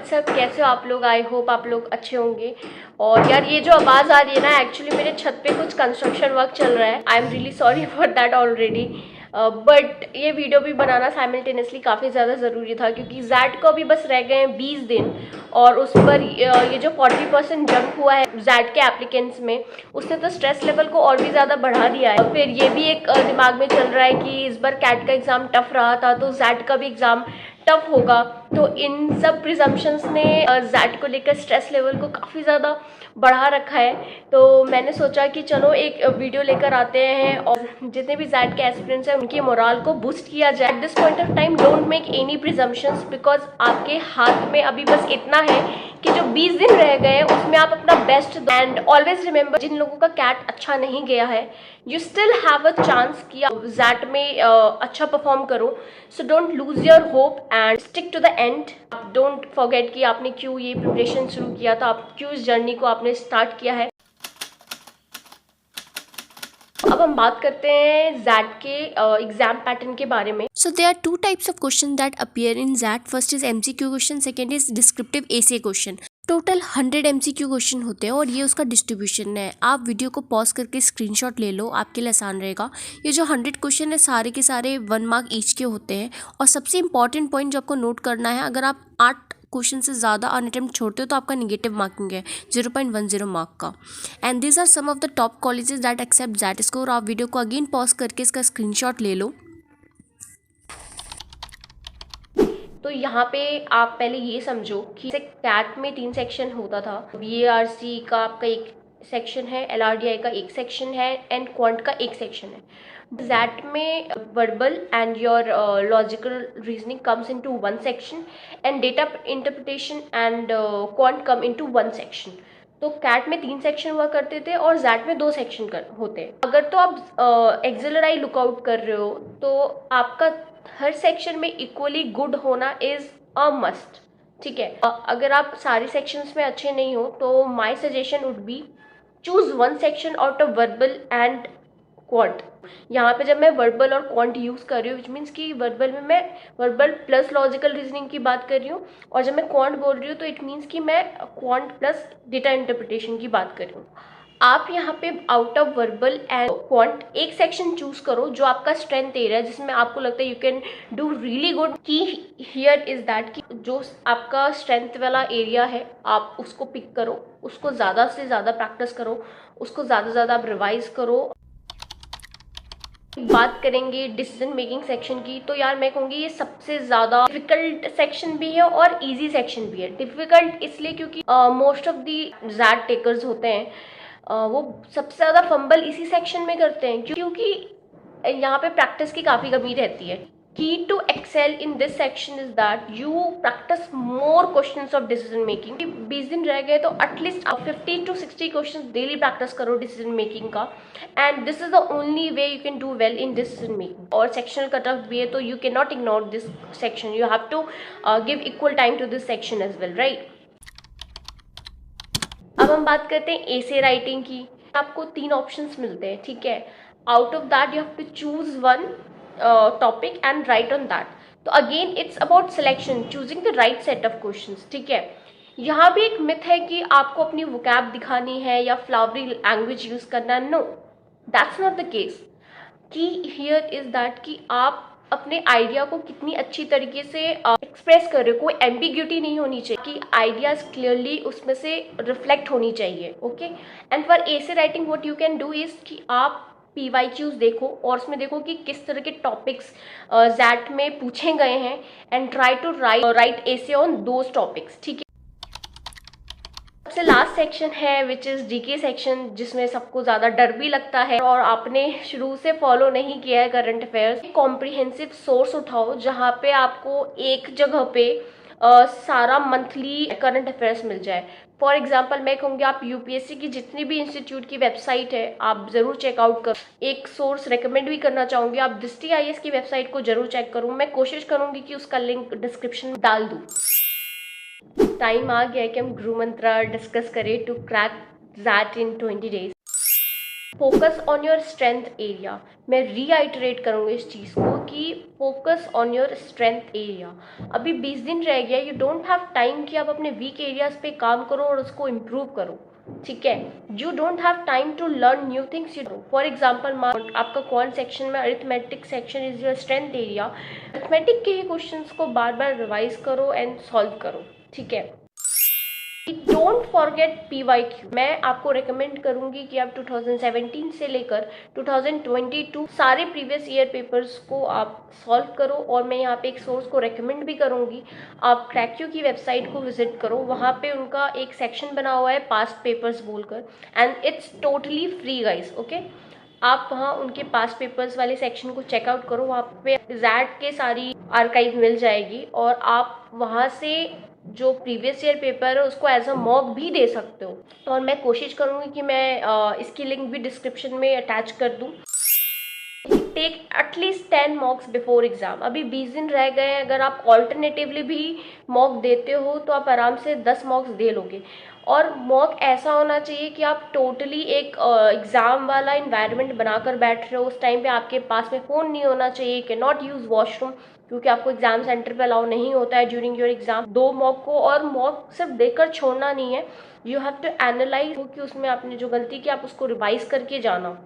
WhatsApp, कैसे हो आप लोग? आई होप आप लोग अच्छे होंगे। और यार ये जो आवाज़ आ रही है ना, एक्चुअली मेरे छत पे कुछ कंस्ट्रक्शन वर्क चल रहा है। I am really sorry for that already, but ये वीडियो भी बनाना साइमल्टेनियसली काफ़ी ज़्यादा ज़रूरी था, क्योंकि जैट को अभी बस रह गए हैं 20 दिन और उस पर ये जो 40% जंप हुआ है जैट के एप्लीकेंट्स में, उसने तो स्ट्रेस लेवल को और भी ज़्यादा बढ़ा दिया है। फिर ये भी एक दिमाग में चल रहा है कि इस बार कैट का एग्ज़ाम टफ रहा था, तो जैट का भी एग्ज़ाम टफ होगा। तो इन सब प्रिजम्पशंस ने जैट को लेकर स्ट्रेस लेवल को काफ़ी ज़्यादा बढ़ा रखा है। तो मैंने सोचा कि चलो एक वीडियो लेकर आते हैं और जितने भी जैट के एस्पिरेंट्स हैं उनकी मोरल को बूस्ट किया जाए। At this point of time don't make any presumptions, because आपके हाथ में अभी बस इतना है कि जो 20 दिन रह गए हैं उसमें आप अपना बेस्ट दो। एंड ऑलवेज रिमेंबर, जिन लोगों का कैट अच्छा नहीं गया है, you still have a chance कि आप जैट में अच्छा परफॉर्म करो। So don't lose your hope and stick to the end. Don't forget कि आपने क्यों ये प्रिपरेशन शुरू किया था, आप क्यों इस जर्नी को आपने स्टार्ट किया है। अब हम बात करते हैं जैट के एग्जाम पैटर्न के बारे में। So there are two types of questions that appear in ZAT. First is MCQ question, second is descriptive essay question. Total 100 MCQ question होते हैं और ये उसका डिस्ट्रीब्यूशन है। आप वीडियो को पॉज करके स्क्रीनशॉट ले लो, आपके लिए आसान रहेगा। ये जो 100 क्वेश्चन है सारे के सारे 1 मार्क ईच के होते हैं। और सबसे इंपॉर्टेंट पॉइंट जो आपको नोट करना है, अगर आप 8 क्वेश्चन से ज़्यादा अनअटेम्प्ट छोड़ते हो तो आपका नेगेटिव मार्किंग है 0.10 मार्क का। And this are some of the top colleges that accept that score. आप वीडियो को अगेन पॉज करके इसका स्क्रीनशॉट ले लो। तो यहाँ पे आप पहले ये समझो कि कैट में 3 सेक्शन होता था। बीएआरसी का आपका एक सेक्शन है, एलआरडीआई का एक सेक्शन है एंड क्वांट का एक सेक्शन है। जैट में verbal and your logical reasoning comes into 1 section and data interpretation and quant come into 1 section. तो कैट में 3 सेक्शन हुआ करते थे और जैट में 2 सेक्शन होते हैं। अगर तो आप एक्सिलराई लुकआउट कर रहे हो तो आपका हर सेक्शन में इक्वली गुड होना इज अ मस्ट, ठीक है। अगर आप सारे सेक्शंस में अच्छे नहीं हो तो my suggestion would be choose 1 section out of verbal and quant. यहाँ पे जब मैं वर्बल और क्वांट यूज कर रही हूँ, विच मीन्स कि वर्बल में मैं वर्बल प्लस लॉजिकल रीजनिंग की बात कर रही हूँ, और जब मैं क्वांट बोल रही हूँ तो इट मीन्स कि मैं क्वांट प्लस डेटा इंटरप्रिटेशन की बात कर रही हूँ। आप यहाँ पे out of verbal and quant एक सेक्शन चूज करो जो आपका स्ट्रेंथ एरिया है, जिसमें आपको लगता है you can do really good. की हियर इज दैट कि जो आपका स्ट्रेंथ वाला एरिया है आप उसको पिक करो, उसको ज़्यादा से ज़्यादा प्रैक्टिस करो, उसको ज़्यादा से ज़्यादा आप रिवाइज करो। बात करेंगे डिसीजन मेकिंग सेक्शन की, तो यार मैं कहूँगी ये सबसे ज़्यादा डिफिकल्ट सेक्शन भी है और इजी सेक्शन भी है। डिफिकल्ट इसलिए क्योंकि most of the XAT takers होते हैं वो सबसे ज़्यादा फंबल इसी सेक्शन में करते हैं, क्योंकि यहाँ पे प्रैक्टिस की काफ़ी कमी रहती है। Key to excel in this section is that you practice more questions of decision making. 20 दिन रह गए तो at least 50 to 60 question daily practice करो डिसीजन मेकिंग का, and this is the only way you can do well in decision making. और sectional cut off भी है तो you can not ignore this section, you have to give equal time to this section as well, right. अब हम बात करते हैं essay writing की। आपको 3 ऑप्शंस मिलते हैं, ठीक है। Out of that you have to choose 1 topic and write on that. तो again it's about selection, choosing the right set of questions, ठीक है। यहाँ भी एक मिथ है कि आपको अपनी वोकैब दिखानी है या फ्लावरी लैंग्वेज यूज करना। No, that's not the case. Key here is that कि आप अपने आइडिया को कितनी अच्छी तरीके से एक्सप्रेस कर रहे हो। कोई एम्बिग्यूटी नहीं होनी चाहिए कि आइडियाज क्लियरली उसमें से रिफ्लेक्ट होनी चाहिए, okay. And for essay writing what you can do is कि आप PYQs देखो और उसमें देखो कि किस तरह के टॉपिक्स जैट में पूछे गए हैं and try to write essay on those topics, ठीक है। सबसे लास्ट सेक्शन है विच इज जीके सेक्शन, जिसमें सबको ज़्यादा डर भी लगता है और आपने शुरू से फॉलो नहीं किया है करंट अफेयर्स। कॉम्प्रिहेंसिव सोर्स उठाओ जहाँ पे आपको एक जगह पे सारा मंथली करंट अफेयर्स मिल जाए। फॉर एग्जाम्पल मैं कहूँगी आप यूपीएससी की जितनी भी इंस्टीट्यूट की वेबसाइट है आप ज़रूर चेकआउट करो। एक सोर्स रिकमेंड भी करना चाहूँगी, आप दृष्टि IAS की वेबसाइट को जरूर चेक करूँ। मैं कोशिश करूँगी कि उसका लिंक डिस्क्रिप्शन में डाल दूँ। टाइम आ गया है कि हम गृह मंत्र डिस्कस करें to crack that in 20 days। Focus on your strength area. मैं रीआइटरेट करूँगी इस चीज़ को कि focus on your strength area. अभी 20 दिन रह गया, यू डोंट हैव टाइम कि आप अपने वीक एरियाज पे काम करो और उसको इम्प्रूव करो, ठीक है। You don't have time to learn new things. You for example आपका कौन सेक्शन में arithmetic section is your strength area, arithmetic के ही क्वेश्चंस को बार बार रिवाइज करो एंड सॉल्व करो, ठीक है। Don't forget PYQ। मैं आपको रिकमेंड करूंगी कि आप 2017 से लेकर 2022 सारे प्रीवियस ईयर पेपर्स को आप सॉल्व करो। और मैं यहाँ पे एक सोर्स को रिकमेंड भी करूंगी, आप क्रैक्यू की वेबसाइट को विजिट करो। वहाँ पे उनका एक सेक्शन बना हुआ है पास्ट पेपर्स बोलकर, and it's totally free guys, okay. आप वहाँ उनके पास पेपर्स वाले सेक्शन को चेकआउट करो, वहाँ पे जैट के सारी आर्काइव मिल जाएगी और आप वहाँ से जो प्रीवियस ईयर पेपर है उसको एज अ मॉक भी दे सकते हो। और मैं कोशिश करूँगी कि मैं इसकी लिंक भी डिस्क्रिप्शन में अटैच कर दूँ। Take at least 10 mocks before exam. अभी 20 दिन रह गए हैं, अगर आप ऑल्टरनेटिवली भी मॉक देते हो तो आप आराम से 10 मॉक्स दे लोगे। और मॉक ऐसा होना चाहिए कि आप टोटली एक एग्ज़ाम वाला इन्वायरमेंट बनाकर बैठ रहे हो। उस टाइम पे आपके पास में फ़ोन नहीं होना चाहिए, कैन नॉट यूज़ वॉशरूम, क्योंकि आपको एग्जाम सेंटर पे अलाउ नहीं होता है ड्यूरिंग योर एग्जाम। दो मॉक को, और मॉक सिर्फ देकर छोड़ना नहीं है, यू हैव टू एनालाइज कि उसमें आपने जो गलती की आप उसको रिवाइज करके जाना।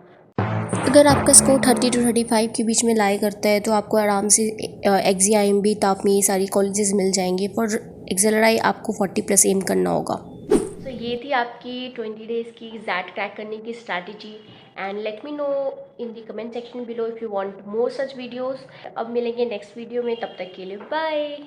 अगर आपका स्कोर 30 to 35 के बीच में लाई करता है तो आपको आराम से XJIMB ताप में ये सारी कॉलेजेस मिल जाएंगे। फॉर XLRI आपको 40+ एम करना होगा। तो ये थी आपकी 20 डेज़ की जैट क्रैक करने की strategy, and let me know in the comment section below if you want more such videos. अब मिलेंगे नेक्स्ट वीडियो में, तब तक के लिए बाय।